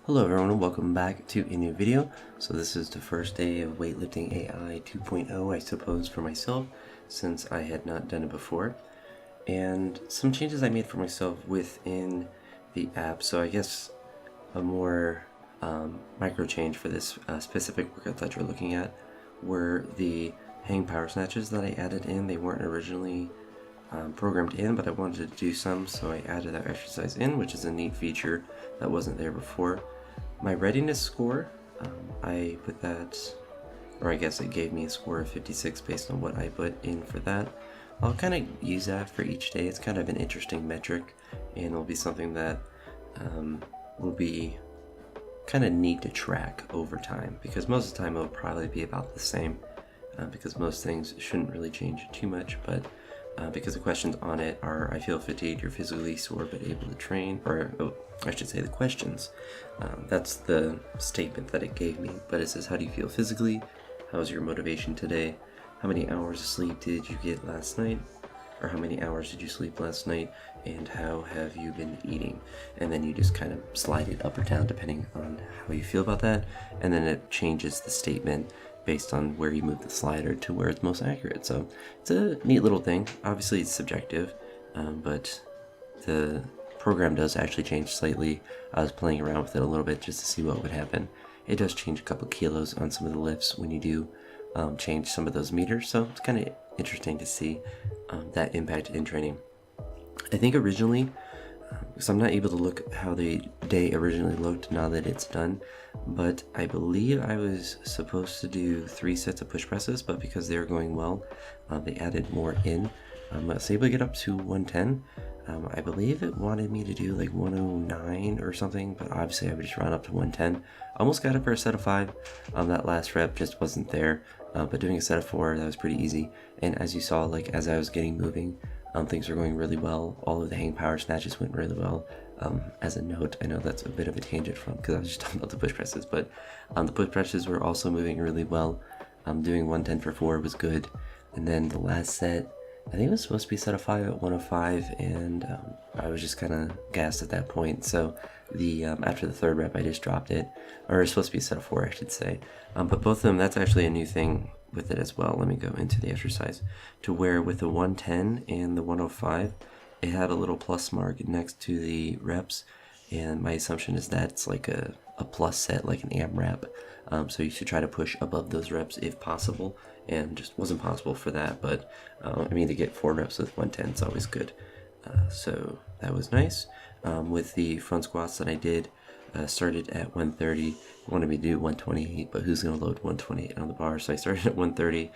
Hello everyone and welcome back to a new video. So this is the first day of Weightlifting.Ai 2.0, I suppose, for myself, since I had not done it before. And some changes I made for myself within the app. So I guess a more micro change for this specific workout that you're looking at were the hang power snatches that I added in. They weren't originally programmed in, but I wanted to do some, so I added that exercise in, which is a neat feature that wasn't there before. My readiness score, I put that, or I guess it gave me a score of 56 based on what I put in for that. I'll kind of use that for each day. It's kind of an interesting metric, and it'll be something that will be kind of neat to track over time, because most of the time it'll probably be about the same, because most things shouldn't really change too much, but because the questions on it are, I feel fatigued, you're physically sore but able to train, or I should say the questions. That's the statement that it gave me, but it says, how do you feel physically? How's your motivation today? How many hours of sleep did you get last night? Or how many hours did you sleep last night? And how have you been eating? And then you just kind of slide it up or down depending on how you feel about that, and then it changes the statement based on where you move the slider to where it's most accurate. So it's a neat little thing. Obviously it's subjective, but the program does actually change slightly. I was playing around with it a little bit just to see what would happen. It does change a couple kilos on some of the lifts when you do change some of those meters, so it's kind of interesting to see that impact in training. I think originally, because I'm not able to look how the day originally looked now that it's done, but I believe I was supposed to do 3 sets of push presses, but because they were going well, they added more in. I was able to get up to 110. I believe it wanted me to do like 109 or something, but obviously I would just round up to 110. Almost got it for a set of 5. That last rep just wasn't there, but doing a set of 4, that was pretty easy. And as you saw, like as I was getting moving, things were going really well. All of the hang power snatches went really well. As a note, I know that's a bit of a tangent from, because I was just talking about the push presses, but the push presses were also moving really well. Doing 110 for 4 was good. And then the last set, I think it was supposed to be a set of 5 at 105, and I was just kind of gassed at that point. So the after the 3rd rep, I just dropped it, or it was supposed to be a set of 4, I should say. But both of them, that's actually a new thing with it as well. Let me go into the exercise, to where with the 110 and the 105, it had a little plus mark next to the reps, and my assumption is that's like a plus set, like an AMRAP. So you should try to push above those reps if possible, and just wasn't possible for that, but I mean, to get 4 reps with 110 is always good. So that was nice. With the front squats that I did, started at 130. Wanted me to do 128, but who's going to load 128 on the bar? So I started at 130.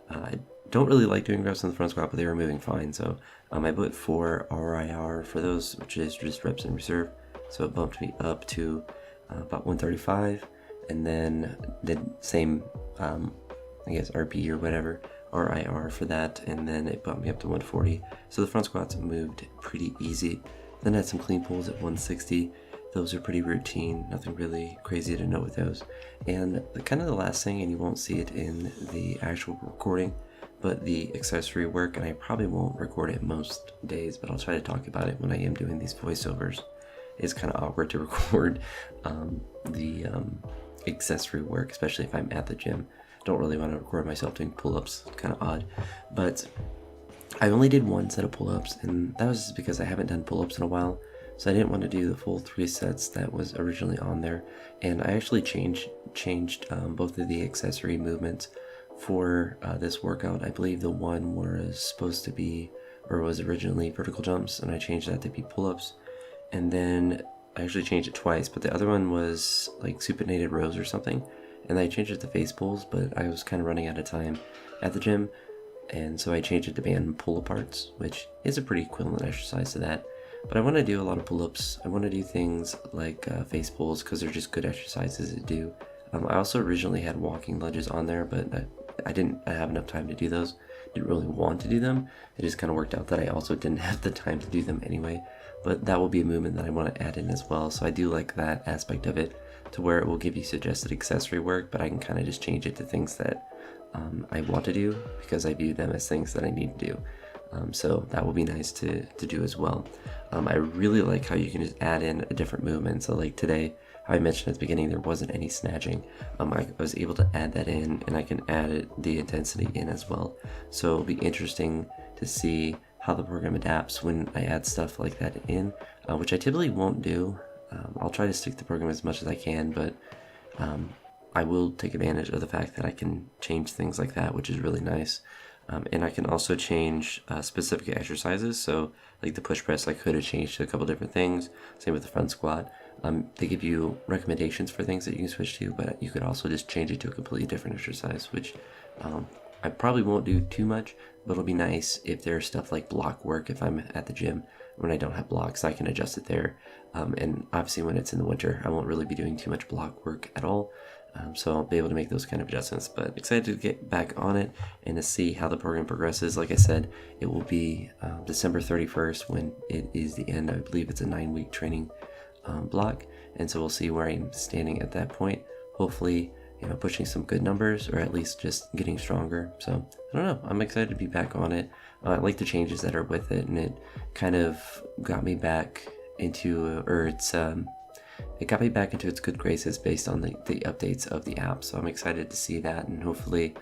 I don't really like doing reps on the front squat, but they were moving fine. So I put 4 RIR for those, which is just reps in reserve. So it bumped me up to about 135, and then did same, I guess RP or whatever, RIR for that, and then it bumped me up to 140. So the front squats moved pretty easy. Then I had some clean pulls at 160. Those are pretty routine, nothing really crazy to note with those. And kind of the last thing, and you won't see it in the actual recording, but the accessory work, and I probably won't record it most days, but I'll try to talk about it when I am doing these voiceovers. It's kind of awkward to record the accessory work, especially if I'm at the gym. Don't really want to record myself doing pull-ups, kind of odd. But I only did 1 set of pull-ups, and that was just because I haven't done pull-ups in a while. So I didn't want to do the full 3 sets that was originally on there, and I actually changed both of the accessory movements for this workout. I believe the one was supposed to be, or was originally vertical jumps, and I changed that to be pull-ups, and then I actually changed it twice, but the other one was like supinated rows or something, and I changed it to face pulls, but I was kind of running out of time at the gym, and so I changed it to band pull-aparts, which is a pretty equivalent exercise to that. But I want to do a lot of pull-ups. I want to do things like face pulls, because they're just good exercises to do. I also originally had walking lunges on there, but I didn't have enough time to do those. Didn't really want to do them. It just kind of worked out that I also didn't have the time to do them anyway. But that will be a movement that I want to add in as well. So I do like that aspect of it, to where it will give you suggested accessory work, but I can kind of just change it to things that I want to do, because I view them as things that I need to do. So that will be nice to do as well. I really like how you can just add in a different movement. So like today, how I mentioned at the beginning, there wasn't any snatching. I was able to add that in, and I can add the intensity in as well. So it'll be interesting to see how the program adapts when I add stuff like that in, which I typically won't do. I'll try to stick to the program as much as I can, but I will take advantage of the fact that I can change things like that, which is really nice. And I can also change specific exercises. So like the push press, I could have changed to a couple different things. Same with the front squat. They give you recommendations for things that you can switch to, but you could also just change it to a completely different exercise, which I probably won't do too much, but it'll be nice if there's stuff like block work. If I'm at the gym when I don't have blocks, I can adjust it there. And obviously when it's in the winter, I won't really be doing too much block work at all. So I'll be able to make those kind of adjustments, but excited to get back on it and to see how the program progresses. Like I said, it will be December 31st when it is the end. I believe it's a 9-week training block, and so we'll see where I'm standing at that point. Hopefully, pushing some good numbers, or at least just getting stronger. So I don't know, I'm excited to be back on it. I like the changes that are with it, and it kind of got me back into, it got me back into its good graces based on the updates of the app. So I'm excited to see that, and hopefully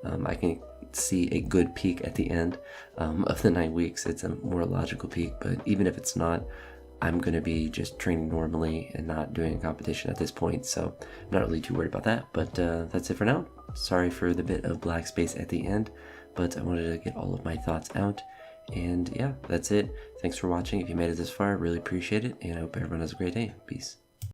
I can see a good peak at the end of the 9 weeks. It's a more logical peak, but even if it's not, I'm going to be just training normally and not doing a competition at this point. So I'm not really too worried about that, but that's it for now. Sorry for the bit of black space at the end, but I wanted to get all of my thoughts out. And yeah, that's it. Thanks for watching. If you made it this far, I really appreciate it, and I hope everyone has a great day. Peace.